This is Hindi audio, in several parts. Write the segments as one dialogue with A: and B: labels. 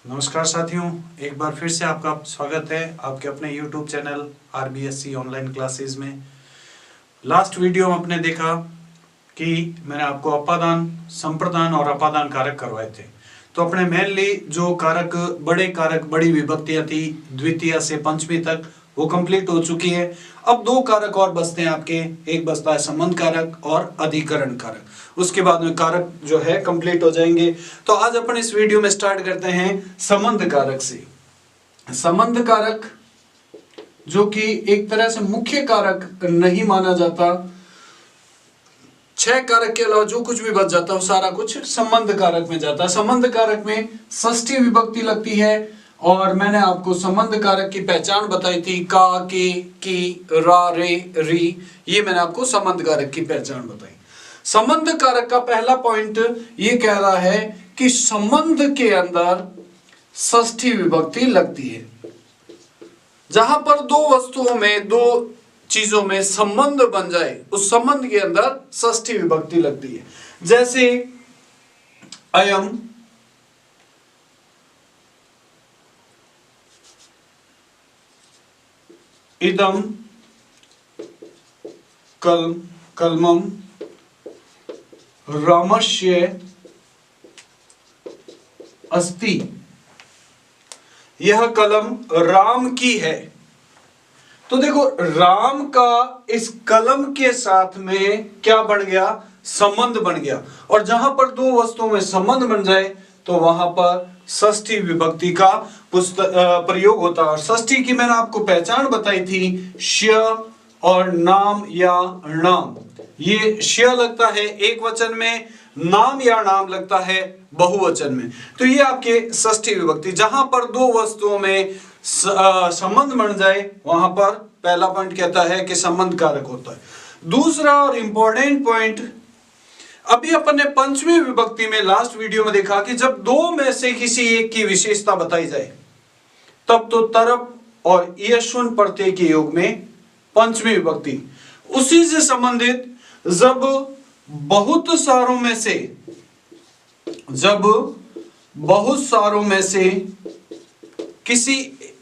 A: नमस्कार साथियों, एक बार फिर से आपका स्वागत है आपके अपने YouTube channel RBSC online classes में। लास्ट वीडियो में आपने देखा कि मैंने आपको अपादान, संप्रदान और अपादान कारक करवाए थे। तो अपने मेनली जो कारक, बड़ी विभक्तियां थी द्वितीय से पंचमी तक, वो कंप्लीट हो चुकी है। अब दो कारक और बचते हैं आपके, एक बचता है संबंध कारक और अधिकरण कारक। उसके बाद में कारक जो है कंप्लीट हो जाएंगे। तो आज अपन इस वीडियो में स्टार्ट करते हैं संबंध कारक से। संबंध कारक जो कि एक तरह से मुख्य कारक नहीं माना जाता, 6 कारक के अलावा जो कुछ भी बच जाता है वो सारा कुछ संबंध कारक में जाता है। संबंध कारक में षष्ठी विभक्ति लगती है और मैंने आपको संबंध कारक की पहचान बताई थी, का, के, की, रा, रे, री। ये मैंने आपको संबंध कारक की पहचान बताई। संबंध कारक का पहला पॉइंट ये कह रहा है कि संबंध के अंदर षष्ठी विभक्ति लगती है। जहां पर दो वस्तुओं में, दो चीजों में संबंध बन जाए, उस संबंध के अंदर षष्ठी विभक्ति लगती है। जैसे अयम, इदम, कलमम, रामस्य, अस्ति। यह कलम राम की है। तो देखो, राम का इस कलम के साथ में क्या बन गया? संबंध बन गया। और जहां पर दो वस्तुओं में संबंध बन जाए तो वहां पर षष्ठी विभक्ति का प्रयोग होता है। और षष्ठी की मैंने आपको पहचान बताई थी, ष्य और नाम या नाम। ये ष्य लगता है एक वचन में, नाम या नाम लगता है बहुवचन में। तो ये आपके षष्ठी विभक्ति। जहां पर दो वस्तुओं में संबंध बन जाए वहां पर पहला पॉइंट कहता है कि संबंध कारक होता है। दूसरा और इंपॉर्टेंट पॉइंट, अभी अपन ने पंचमी विभक्ति में लास्ट वीडियो में देखा कि जब दो में से किसी एक की विशेषता बताई जाए तब तो तरप और यशुन प्रत्यय के योग में पंचमी विभक्ति। उसी से संबंधित जब बहुत सारों में से किसी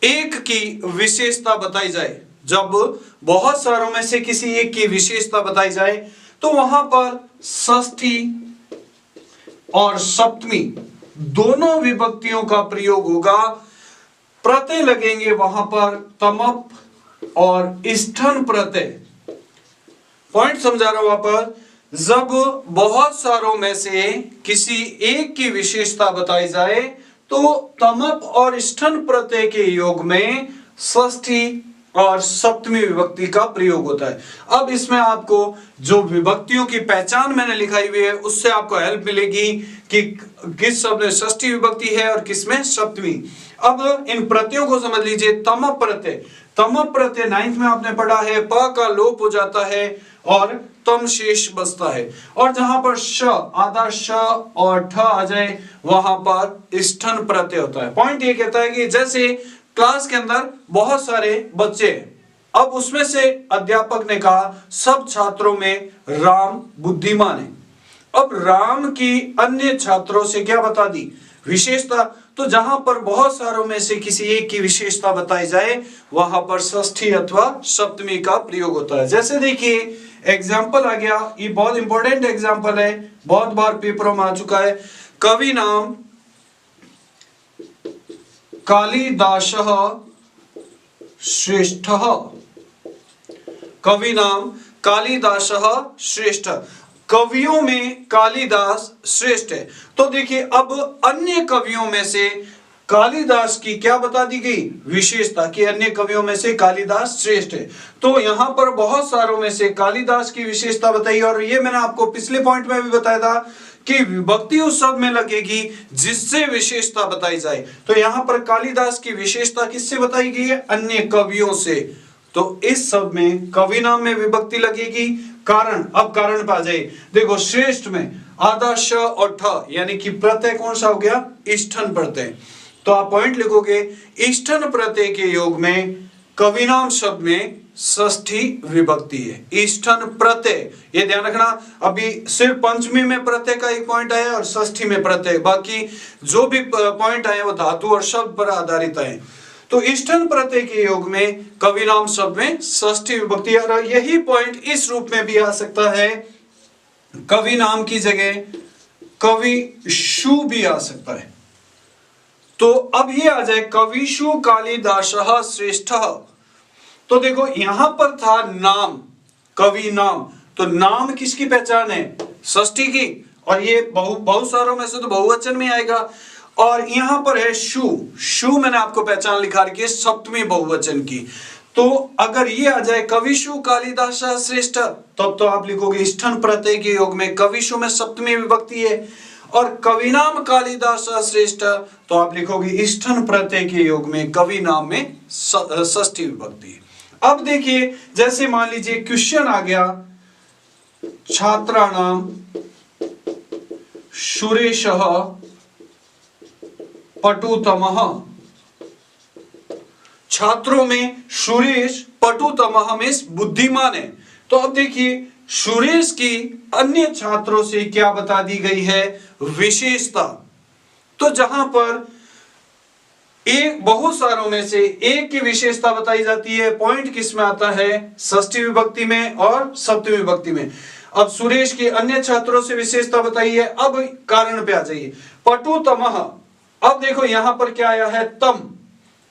A: एक की विशेषता बताई जाए, जब बहुत सारों में से किसी एक की विशेषता बताई जाए तो वहां पर षष्ठी और सप्तमी दोनों विभक्तियों का प्रयोग होगा। प्रत्यय लगेंगे वहां पर तमप और स्थन प्रत्यय। पॉइंट समझा रहा हूं वहां पर, जब बहुत सारों में से किसी एक की विशेषता बताई जाए तो तमप और स्थन प्रत्यय के योग में षष्ठी और सप्तमी विभक्ति का प्रयोग होता है। अब इसमें आपको जो विभक्तियों की पहचान मैंने लिखाई हुई है उससे आपको हेल्प मिलेगी कि किस शब्द में षष्ठी विभक्ति है और किस में सप्तमी। अब इन प्रत्ययों को समझ लीजिए। तमप प्रत्यय 9th में आपने पढ़ा है, प का लोप हो जाता है और तम शेष बचता है। और जहां पर श, आधा श और ठ आ जाए वहां पर स्थन प्रत्यय होता है। पॉइंट ये कहता है कि जैसे क्लास के अंदर बहुत सारे बच्चे हैं, अब उसमें से अध्यापक ने कहा सब छात्रों में राम बुद्धिमान है। अब राम की अन्य छात्रों से क्या बता दी? विशेषता। तो जहां पर बहुत सारों में से किसी एक की विशेषता बताई जाए वहां पर षष्ठी अथवा सप्तमी का प्रयोग होता है। जैसे देखिए एग्जाम्पल आ गया, ये बहुत इंपॉर्टेंट एग्जाम्पल है, बहुत बार पेपरों में आ चुका है। कवि नाम कालिदासः श्रेष्ठः। कवि नाम कालिदासः श्रेष्ठ। कवियों में कालिदास श्रेष्ठ है। तो देखिए, अब अन्य कवियों में से कालिदास की क्या बता दी गई? विशेषता कि अन्य कवियों में से कालिदास श्रेष्ठ है। तो यहां पर बहुत सारों में से कालिदास की विशेषता बताई। और ये मैंने आपको पिछले पॉइंट में भी बताया था कि विभक्ति उस शब्द में लगेगी जिससे विशेषता बताई जाए। तो यहां पर कालिदास की विशेषता किससे बताई गई है? अन्य कवियों से। तो इस शब्द में कवि नाम में विभक्ति लगेगी। कारण, अब कारण पा जाए। देखो, श्रेष्ठ में आधा श और ठ यानी कि प्रत्यय कौन सा हो गया? स्थन प्रत्यय। तो आप पॉइंट लिखोगे, स्थन प्रत्यय के योग में कवि नाम शब्द में षष्ठी विभक्ति है। ईष्ठन प्रत्यय, ये ध्यान रखना, अभी सिर्फ पंचमी में प्रत्यय का एक पॉइंट आया और षष्ठी में प्रत्यय, बाकी जो भी पॉइंट आए वो धातु और शब्द पर आधारित आए। तो ईष्ठन प्रत्यय के योग में कवि नाम शब्द में षष्ठी विभक्ति, और यही पॉइंट इस रूप में भी आ सकता है, कवि नाम की जगह कविशु भी आ सकता है। तो अब ये आ जाए कविशु कालिदासः श्रेष्ठः। तो देखो यहां पर था नाम, कवि नाम, तो नाम किसकी पहचान है? षष्ठी की, और ये बहुत सारों में से तो बहुवचन में आएगा। और यहां पर है शु मैंने आपको पहचान लिखा रखी है सप्तमी बहुवचन की। तो अगर ये आ जाए कविशु कालिदासः श्रेष्ठ, तब तो आप लिखोगे ईष्ठन प्रत्यय के योग में कविशु में सप्तमी विभक्ति है, और कवि नाम कालिदासः श्रेष्ठ तो आप लिखोगे ईष्ठन प्रत्यय के योग में कवि नाम में षष्ठी विभक्ति है। अब देखिए, जैसे मान लीजिए क्वेश्चन आ गया, छात्राणाम सुरेशः पटुतमः, छात्रों में सुरेश पटुतमः में बुद्धिमान है। तो अब देखिए सुरेश की अन्य छात्रों से क्या बता दी गई है? विशेषता। तो जहां पर एक बहुत सारों में से एक की विशेषता बताई जाती है, पॉइंट किस में आता है? षष्ठी विभक्ति में और सप्तमी विभक्ति में। अब सुरेश की अन्य छात्रों से विशेषता बताई है। अब कारण पे आ जाइए, पटुतमः। अब देखो यहां पर क्या आया है?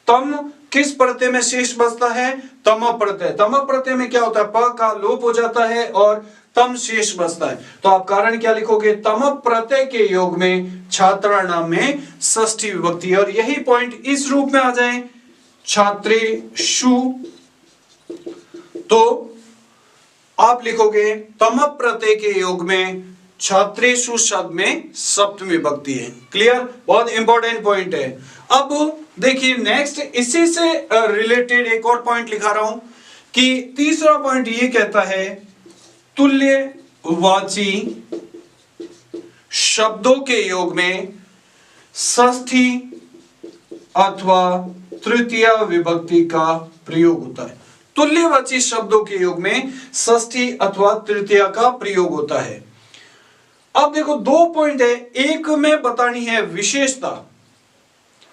A: तम किस प्रत्यय में शेष बचता है? तम प्रत्यय। तम प्रत्यय में क्या होता है? प का लोप हो जाता है और तम शेष बचता है। तो आप कारण क्या लिखोगे? तम प्रत्यय के योग में छात्राणाम में षष्ठी विभक्ति, और यही पॉइंट इस रूप में आ जाए छात्रेषु, तो आप लिखोगे तम प्रत्यय के योग में छात्रेषु शब्द में सप्तमी विभक्ति है। क्लियर? बहुत इंपॉर्टेंट पॉइंट है। अब देखिए नेक्स्ट, इसी से रिलेटेड एक और पॉइंट लिखा रहा हूं कि तीसरा पॉइंट ये कहता है तुल्यवाची शब्दों के योग में षष्ठी अथवा तृतीया विभक्ति का प्रयोग होता है। तुल्यवाची शब्दों के योग में षष्ठी अथवा तृतीया का प्रयोग होता है। अब देखो दो पॉइंट है, एक में बतानी है विशेषता।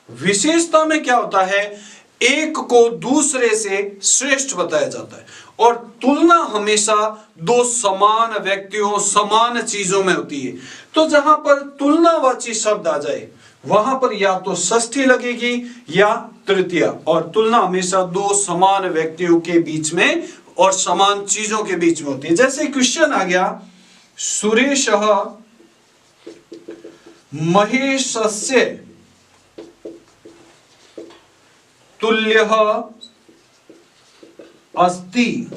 A: विशेषता में क्या होता है? एक को दूसरे से श्रेष्ठ बताया जाता है, और तुलना हमेशा दो समान व्यक्तियों, समान चीजों में होती है। तो जहां पर तुलनावाची शब्द आ जाए वहां पर या तो षष्ठी लगेगी या तृतीया, और तुलना हमेशा दो समान व्यक्तियों के बीच में और समान चीजों के बीच में होती है। जैसे क्वेश्चन आ गया, सुरेशः महेशस्य तुल्यः अस्ति।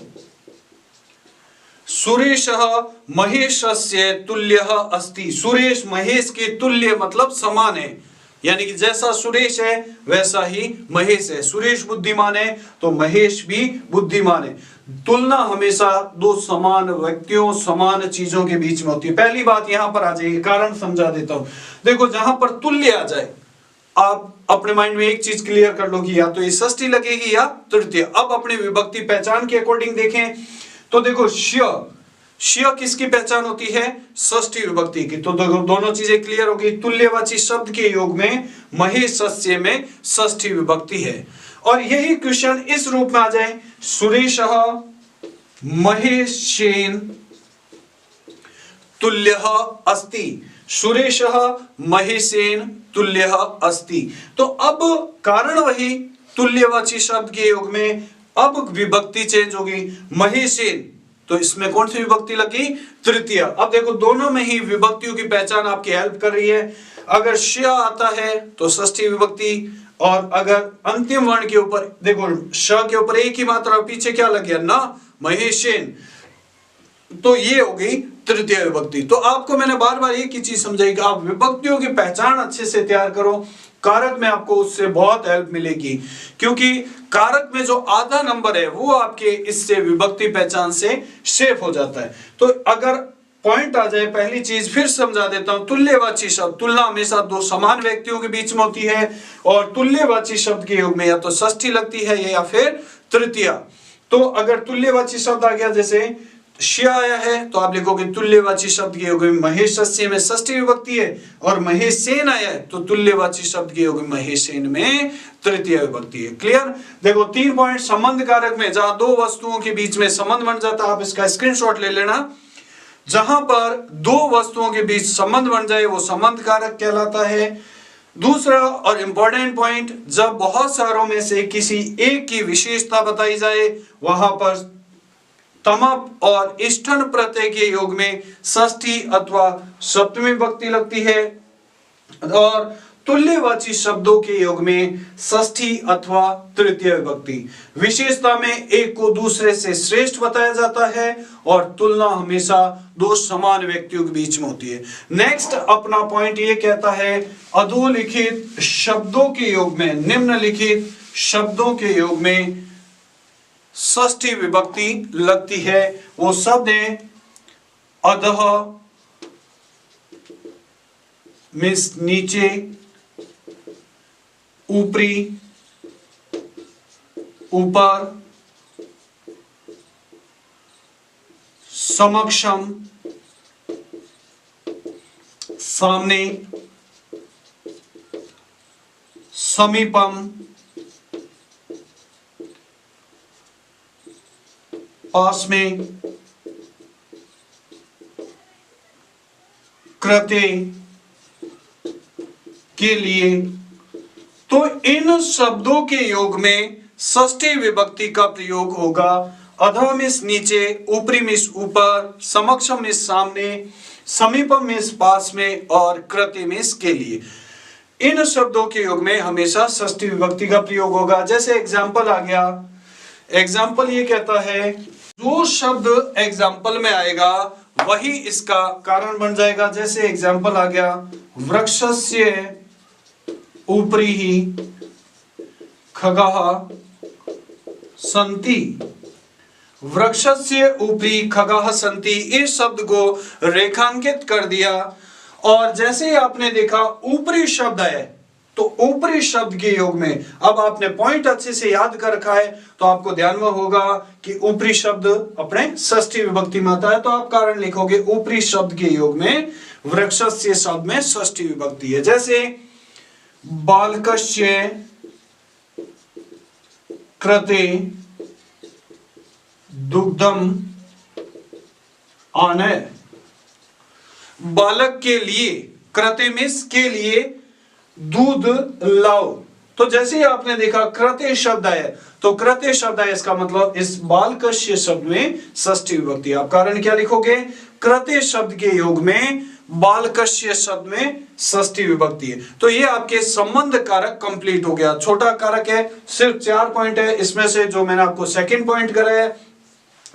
A: सुरेशः महेशस्य तुल्यः अस्ति। सुरेश महेश के तुल्य मतलब समान है, यानी कि जैसा सुरेश है वैसा ही महेश है। सुरेश बुद्धिमान है तो महेश भी बुद्धिमान है। तुलना हमेशा दो समान व्यक्तियों, समान चीजों के बीच में होती है। पहली बात यहां पर आ जाएगी, कारण समझा देता हूं। देखो जहां पर तुल्य आ जाए, आप अपने माइंड में एक चीज क्लियर कर लो कि या तो ये षष्ठी लगेगी या तृतीय। अब अपनी विभक्ति पहचान के अकॉर्डिंग देखें तो देखो श्य किसकी पहचान होती है? षष्ठी विभक्ति की। तो दोनों चीजें क्लियर होगी। तुल्यवाची शब्द के योग में महेशस्य में षष्ठी विभक्ति है, और यही क्वेश्चन इस रूप में आ जाए, सुरेशः महेशेन तुल्यः अस्ति। सुरेशः महेशेन तुल्यः अस्ति। तो अब कारण वही, तुल्यवाची शब्द के योग में अब विभक्ति चेंज होगी, महेशेन, तो इसमें कौन सी विभक्ति लगी? तृतीय। अब देखो दोनों में ही विभक्तियों की पहचान आपकी हेल्प कर रही है। अगर श आता है तो षष्ठी विभक्ति, और अगर अंतिम वर्ण के ऊपर देखो श के ऊपर एक ही मात्रा, पीछे क्या लग गया? ना, महेशेन, तो ये होगी तृतीय विभक्ति। तो आपको मैंने बार बार एक ही चीज समझाई कि आप विभक्तियों की पहचान अच्छे से तैयार करो, कारक में आपको उससे बहुत हेल्प मिलेगी, क्योंकि कारक में जो आधा नंबर है वो आपके इससे विभक्ति पहचान से सेफ हो जाता है। तो अगर पॉइंट आ जाए, पहली चीज फिर समझा देता हूं, तुल्यवाची शब्द, तुलना हमेशा दो समान व्यक्तियों के बीच में होती है, और तुल्यवाची शब्द के योग में या तो षष्ठी लगती है या फिर तृतीया। तो अगर तुल्यवाची शब्द आ गया, जैसे श्य आया है तो आप लिखोगे तुल्यवाची शब्द के योग में महेशस्य में षष्ठी विभक्ति है, और महेशसेन आया है तो तुल्यवाची शब्द के योग में महेशसेन में तृतीय विभक्ति है। क्लियर? देखो 3 पॉइंट। संबंध कारक में जहां दो वस्तुओं के बीच में संबंध बन जाता है, आप इसका स्क्रीनशॉट ले लेना। जहां पर दो वस्तुओं के बीच संबंध बन जाए वो संबंध कारक कहलाता है। दूसरा और इंपॉर्टेंट पॉइंट, जब बहुत सारों में से किसी एक की विशेषता बताई जाए वहां पर तमप और इष्ठन प्रत्यय के योग में षष्ठी अथवा सप्तमी विभक्ति लगती है, और तुल्यवाची शब्दों के योग में षष्ठी अथवा तृतीय विभक्ति। विशेषता में एक को दूसरे से श्रेष्ठ बताया जाता है और तुलना हमेशा दो समान व्यक्तियों के बीच में होती है। नेक्स्ट अपना पॉइंट ये कहता है अधोलिखित शब्दों के योग में, निम्नलिखित शब्दों के योग में षष्ठी विभक्ति लगती है। वो शब्द है अधः मीन्स नीचे, ऊपरी ऊपर, समक्षम सामने, समीपम पास में, कृते के लिए। तो इन शब्दों के योग में षष्ठी विभक्ति का प्रयोग होगा। अधः मीन्स नीचे, ऊपरी मीन्स ऊपर, समक्षम मीन्स सामने, समीपम मीन्स पास में, और कृते मीन्स के लिए। इन शब्दों के योग में हमेशा षष्ठी विभक्ति का प्रयोग होगा। जैसे एग्जाम्पल आ गया, एग्जाम्पल ये कहता है जो शब्द एग्जाम्पल में आएगा वही इसका कारण बन जाएगा। जैसे एग्जाम्पल आ गया वृक्षस्य ऊपरी ही खगाः सन्ति। वृक्षस्य ऊपरी खगाः सन्ति, इस शब्द को रेखांकित कर दिया, और जैसे ही आपने देखा ऊपरी शब्द है तो ऊपरी शब्द के योग में, अब आपने पॉइंट अच्छे से याद कर रखा है तो आपको ध्यान में होगा कि ऊपरी शब्द अपने षष्ठी विभक्ति में आता है, तो आप कारण लिखोगे ऊपरी शब्द के योग में वृक्षस्य शब्द में षष्ठी विभक्ति है। जैसे बालकस्य कृते दुग्धम आनय, बालक के लिए, कृते मीन्स के लिए, दूध लाओ। तो जैसे ही आपने देखा कृते शब्द आया तो कृते शब्द आया, इसका मतलब इस बालकस्य शब्द में षष्ठी विभक्ति। आप कारण क्या लिखोगे? कृते शब्द के योग में बालकस्य शब्द में षष्ठी विभक्ति है। तो ये आपके संबंध कारक कंप्लीट हो गया। छोटा कारक है, सिर्फ 4 पॉइंट है, इसमें से जो मैंने आपको सेकंड पॉइंट कराया है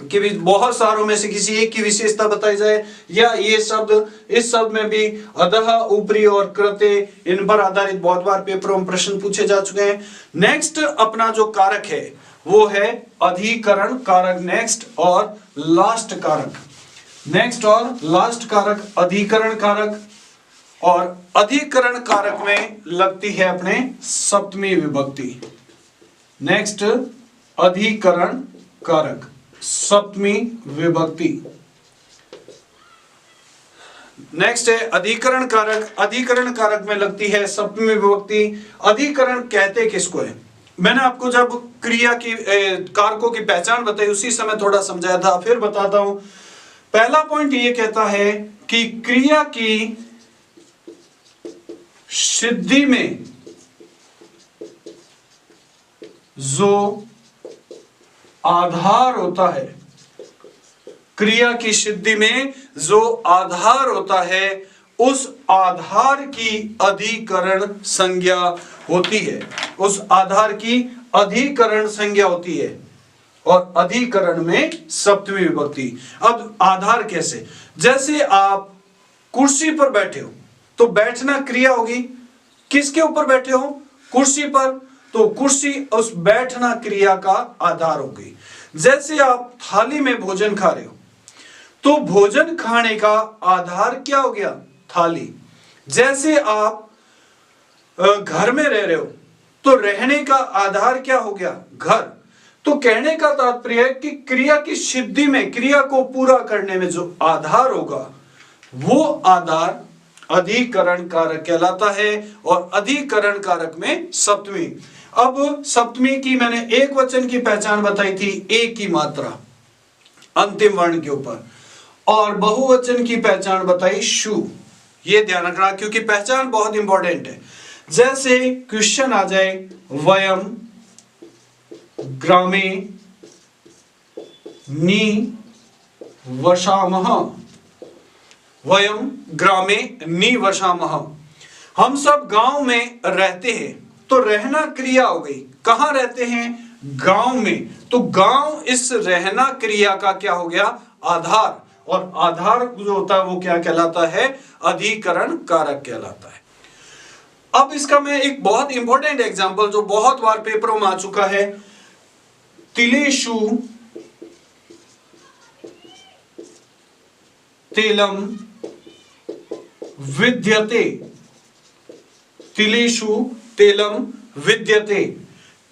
A: कि भी बहुत सारों में से किसी एक की विशेषता बताई जाए, या ये शब्द, इस शब्द में भी अधः, ऊपरी और कृते, इन पर आधारित बहुत बार पेपरों में प्रश्न पूछे जा चुके हैं। नेक्स्ट अपना जो कारक है वो है अधिकरण कारक। नेक्स्ट और लास्ट कारक, नेक्स्ट और लास्ट कारक अधिकरण कारक, और अधिकरण कारक में लगती है अपने सप्तमी विभक्ति। नेक्स्ट अधिकरण कारक सप्तमी विभक्ति। नेक्स्ट है अधिकरण कारक। अधिकरण कारक में लगती है सप्तमी विभक्ति। अधिकरण कहते किसको है? मैंने आपको जब क्रिया की कारकों की पहचान बताई उसी समय थोड़ा समझाया था, फिर बताता हूं। पहला पॉइंट ये कहता है कि क्रिया की सिद्धि में जो आधार होता है, क्रिया की सिद्धि में जो आधार होता है उस आधार की अधिकरण संज्ञा होती है, उस आधार की अधिकरण संज्ञा होती है, और अधिकरण में सप्तमी विभक्ति। अब आधार कैसे? जैसे आप कुर्सी पर बैठे हो तो बैठना क्रिया होगी, किसके ऊपर बैठे हो? कुर्सी पर, तो कुर्सी उस बैठना क्रिया का आधार हो गई। जैसे आप थाली में भोजन खा रहे हो तो भोजन खाने का आधार क्या हो गया? थाली। जैसे आप घर में रह रहे हो तो रहने का आधार क्या हो गया? घर। तो कहने का तात्पर्य है कि क्रिया की सिद्धि में, क्रिया को पूरा करने में जो आधार होगा वो आधार अधिकरण कारक कहलाता है, और अधिकरण कारक में सप्तमी। अब सप्तमी की मैंने एक वचन की पहचान बताई थी, एक की मात्रा अंतिम वर्ण के ऊपर, और बहुवचन की पहचान बताई शु। ये ध्यान रखना क्योंकि पहचान बहुत इंपॉर्टेंट है। जैसे क्वेश्चन आ जाए वयम ग्रामे निवसामः, वयम ग्रामे निवसामः, हम सब गांव में रहते हैं। तो रहना क्रिया हो गई, कहां रहते हैं? गांव में। तो गांव इस रहना क्रिया का क्या हो गया? आधार, और आधार जो होता है वो क्या कहलाता है? अधिकरण कारक कहलाता है। अब इसका मैं एक बहुत इंपॉर्टेंट एग्जांपल जो बहुत बार पेपरों में आ चुका है, तिलेषु तेलम विद्यते, तिलेषु तेलम विद्यते,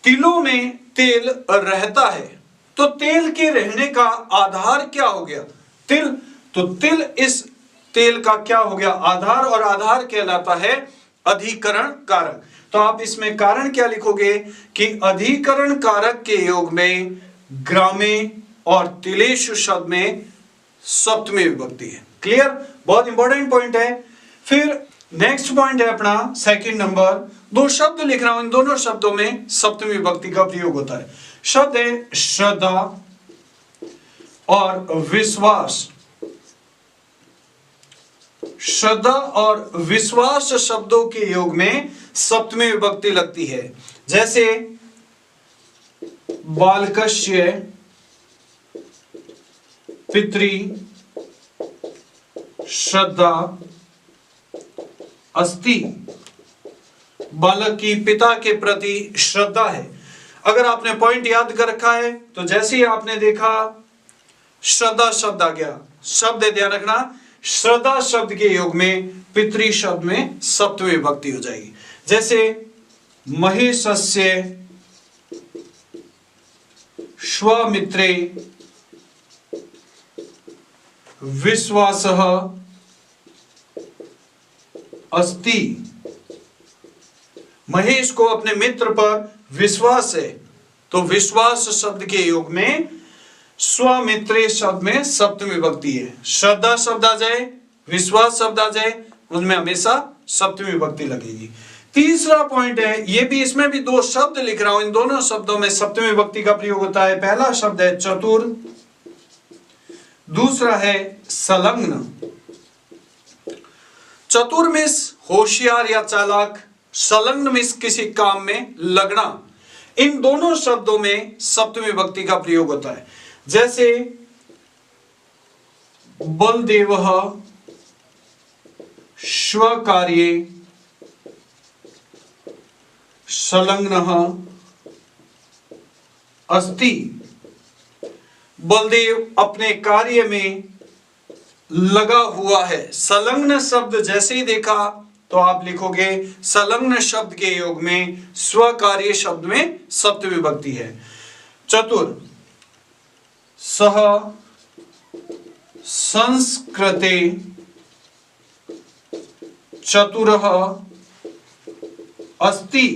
A: तिलों में तेल रहता है। तो तेल के रहने का आधार क्या हो गया? तिल। तो तिल इस तेल का क्या हो गया? आधार, और आधार कहलाता है अधिकरण कारक। तो आप इसमें कारण क्या लिखोगे कि अधिकरण कारक के योग में ग्रामे और तिलेषु शब्द में सप्तमी विभक्ति है। क्लियर? बहुत इंपॉर्टेंट पॉइंट है। फिर नेक्स्ट पॉइंट है अपना सेकंड नंबर, दो शब्द लिख रहा हूं, इन दोनों शब्दों में सप्तमी विभक्ति का प्रयोग होता है। शब्द है श्रद्धा और विश्वास। श्रद्धा और विश्वास शब्दों के योग में सप्तमी विभक्ति लगती है। जैसे बालकस्य पितृ श्रद्धा अस्ति, बालक की पिता के प्रति श्रद्धा है। अगर आपने पॉइंट याद कर रखा है तो जैसे ही आपने देखा श्रद्धा शब्द आ गया, शब्द ध्यान रखना, श्रद्धा शब्द के योग में पितृ शब्द में सप्तमी विभक्ति हो जाएगी। जैसे महेशस्य श्वामित्रे विश्वासः अस्ति, महेश को अपने मित्र पर विश्वास है, तो विश्वास शब्द के योग में स्वामित्रे शब्द में सप्तमी विभक्ति है। श्रद्धा शब्द आ जाए, विश्वास शब्द आ जाए, उनमें हमेशा सप्तमी विभक्ति लगेगी। तीसरा पॉइंट है, ये भी, इसमें भी दो शब्द लिख रहा हूं, इन दोनों शब्दों में सप्तमी विभक्ति का प्रयोग होता है। पहला शब्द है चतुर, दूसरा है संलग्न। चतुर मीन्स होशियार या चालाक, संलग्न मीन्स किसी काम में लगना। इन दोनों शब्दों में सप्तमी विभक्ति का प्रयोग होता है। जैसे बलदेवः स्वकार्ये संलग्नः अस्ति, बलदेव अपने कार्य में लगा हुआ है। संलग्न शब्द जैसे ही देखा तो आप लिखोगे संलग्न शब्द के योग में स्वकार्य शब्द में सप्तमी विभक्ति है। चतुर, सह संस्कृते चतुरः अस्ति,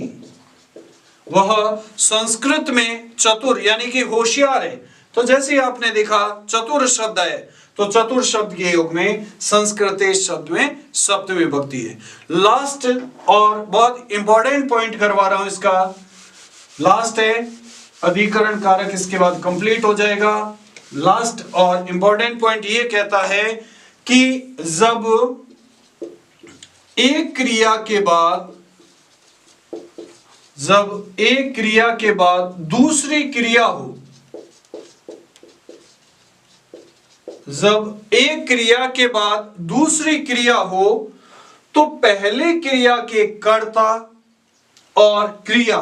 A: वह संस्कृत में चतुर यानी कि होशियार है। तो जैसे आपने देखा चतुर शब्द है तो चतुर शब्द के योग में संस्कृते शब्द में सप्तमी विभक्ति है। लास्ट और बहुत इंपॉर्टेंट पॉइंट करवा रहा हूं, इसका लास्ट है अधिकरण कारक, इसके बाद कंप्लीट हो जाएगा। लास्ट और इंपॉर्टेंट पॉइंट ये कहता है कि जब एक क्रिया के बाद दूसरी क्रिया हो, जब एक क्रिया के बाद दूसरी क्रिया हो तो पहले क्रिया के कर्ता और क्रिया,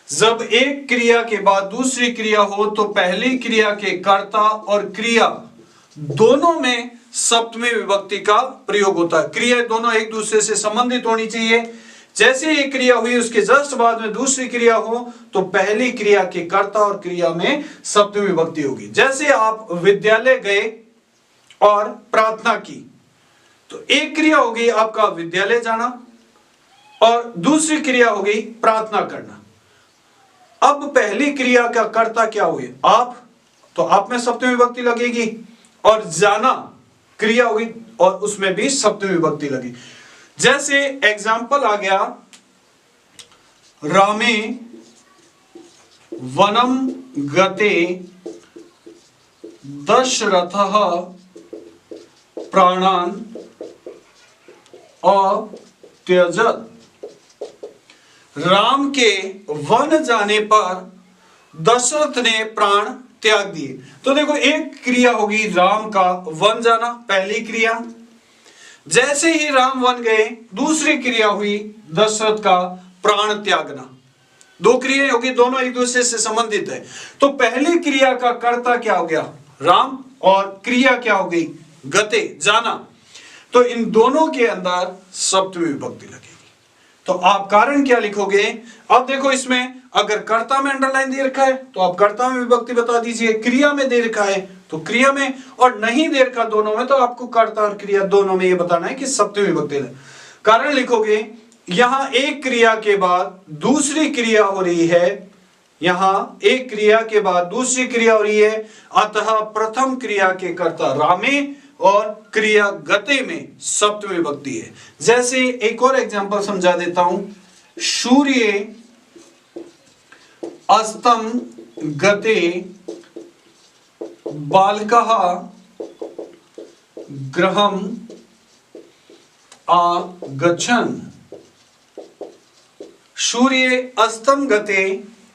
A: जब एक क्रिया के बाद दूसरी क्रिया हो तो पहली क्रिया के कर्ता और क्रिया दोनों में सप्तमी विभक्ति का प्रयोग होता है। क्रिया दोनों एक दूसरे से संबंधित होनी चाहिए। जैसे एक क्रिया हुई उसके जस्ट बाद में दूसरी क्रिया हो तो पहली क्रिया के कर्ता और क्रिया में सप्तमी विभक्ति होगी। जैसे आप विद्यालय गए और प्रार्थना की, तो एक क्रिया हो गई आपका विद्यालय जाना और दूसरी क्रिया हो गई प्रार्थना करना। अब पहली क्रिया का कर्ता क्या हुए? आप, तो आप में सप्तमी विभक्ति लगेगी, और जाना क्रिया होगी और उसमें भी सप्तमी विभक्ति लगी। जैसे एग्जाम्पल आ गया, रामे वनम गते दशरथः प्राणान अत्यजत। राम के वन जाने पर दशरथ ने प्राण त्याग दिए। तो देखो एक क्रिया होगी राम का वन जाना, पहली क्रिया। जैसे ही राम वन गए, दूसरी क्रिया हुई दशरथ का प्राण त्यागना। दो क्रियाएं होगी, दोनों एक दूसरे से संबंधित है। तो पहली क्रिया का कर्ता क्या हो गया? राम, और क्रिया क्या हो गई? गते, जाना। तो इन दोनों के अंदर सप्तमी विभक्ति लगेगी। तो आप कारण क्या लिखोगे? अब देखो इसमें अगर कर्ता में अंडरलाइन दे रखा है तो आप कर्ता में विभक्ति बता दीजिए, क्रिया में दे रखा है तो क्रिया में, और नहीं दे रखा दोनों में तो आपको कर्ता और क्रिया दोनों में ये बताना है कि सप्तमी विभक्ति है। कारण लिखोगे, यहां एक क्रिया के बाद दूसरी क्रिया हो रही है, यहां एक क्रिया के बाद दूसरी क्रिया हो रही है, अतः प्रथम क्रिया के कर्ता रामे और क्रिया गते में सप्तमी विभक्ति है। जैसे एक और एग्जांपल समझा देता हूं, सूर्य अस्तम गते बालकः गृहम् आगच्छन्। सूर्य अस्तम गते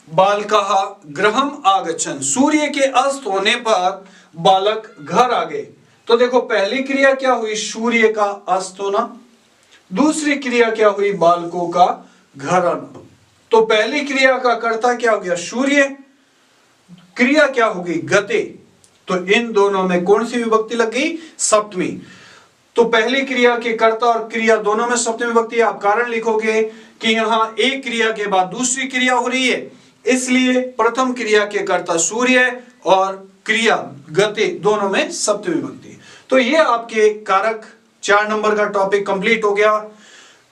A: बालकः गृहम् आगच्छन्। सूर्य के अस्त होने पर बालक घर आ गए। तो देखो पहली क्रिया क्या हुई? सूर्य का अस्त होना। दूसरी क्रिया क्या हुई? बालकों का घर आना। तो पहली क्रिया का कर्ता क्या हो गया? सूर्य। क्रिया क्या होगी? गते। तो इन दोनों में कौन सी विभक्ति लग गई? सप्तमी। तो पहली क्रिया के कर्ता और क्रिया दोनों में सप्तमी विभक्ति। आप कारण लिखोगे कि यहां एक क्रिया के बाद दूसरी क्रिया हो रही है, इसलिए प्रथम क्रिया के कर्ता सूर्य और क्रिया गते दोनों में सप्तमी विभक्ति। तो ये आपके कारक 4 नंबर का टॉपिक कंप्लीट हो गया।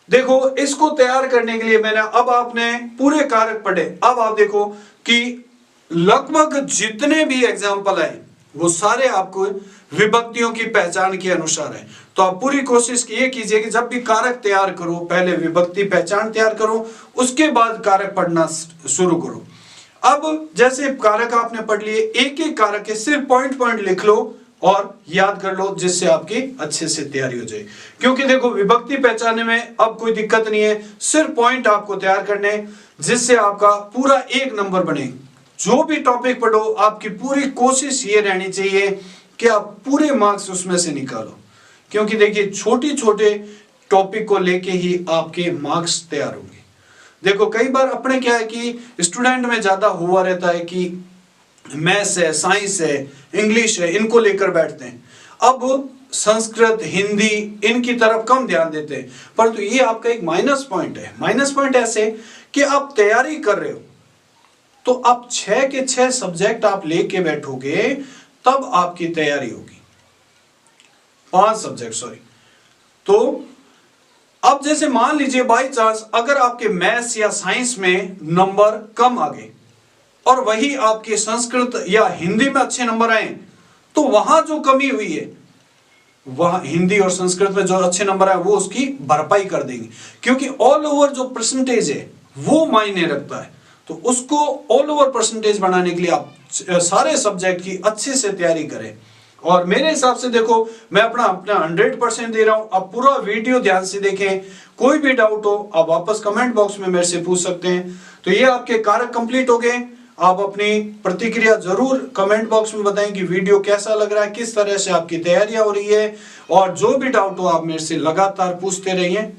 A: देखो इसको तैयार करने के लिए मैंने, अब आपने पूरे कारक पढ़े, अब आप देखो कि लगभग जितने भी एग्जाम्पल आए वो सारे आपको विभक्तियों की पहचान के अनुसार है। तो आप पूरी कोशिश ये कीजिए कि जब भी कारक तैयार करो पहले विभक्ति पहचान तैयार करो, उसके बाद कारक पढ़ना शुरू करो। अब जैसे कारक आपने पढ़ लिए, एक एक कारक के सिर्फ पॉइंट पॉइंट लिख लो और याद कर लो, जिससे आपकी अच्छे से तैयारी हो जाए। क्योंकि देखो विभक्ति पहचानने में अब कोई दिक्कत नहीं है, सिर्फ पॉइंट आपको तैयार करने, जिससे आपका पूरा 1 नंबर बने। जो भी टॉपिक पढ़ो आपकी पूरी कोशिश ये रहनी चाहिए कि आप पूरे मार्क्स उसमें से निकालो। क्योंकि देखिए छोटे छोटे टॉपिक को लेके ही आपके मार्क्स तैयार होंगे। देखो कई बार अपने क्या है कि स्टूडेंट में ज्यादा हुआ रहता है कि मैथ्स है, साइंस है, इंग्लिश है, इनको लेकर बैठते हैं। अब संस्कृत, हिंदी इनकी तरफ कम ध्यान देते हैं। परंतु ये आपका एक माइनस पॉइंट है। माइनस पॉइंट ऐसे कि आप तैयारी कर रहे हो तो आप 6 के 6 सब्जेक्ट आप लेके बैठोगे तब आपकी तैयारी होगी। 5 सब्जेक्ट सॉरी। तो अब जैसे मान लीजिए बाई चांस अगर आपके मैथ्स या साइंस में नंबर कम आ गए और वही आपके संस्कृत या हिंदी में अच्छे नंबर आए, तो वहां जो कमी हुई है वहां हिंदी और संस्कृत में जो अच्छे नंबर आए वो उसकी भरपाई कर देंगे। क्योंकि ऑल ओवर जो परसेंटेज है वो मायने रखता है। तो उसको ऑल ओवर परसेंटेज बनाने के लिए आप सारे सब्जेक्ट की अच्छे से तैयारी करें। और मेरे हिसाब से देखो मैं अपना 100% दे रहा हूं। आप पूरा वीडियो ध्यान से देखें, कोई भी डाउट हो आप वापस कमेंट बॉक्स में मेरे से पूछ सकते हैं। तो ये आपके कारक कंप्लीट हो गए। आप अपनी प्रतिक्रिया जरूर कमेंट बॉक्स में बताएं कि वीडियो कैसा लग रहा है, किस तरह से आपकी तैयारियां हो रही है, और जो भी डाउट हो आप मेरे से लगातार पूछते रहिए।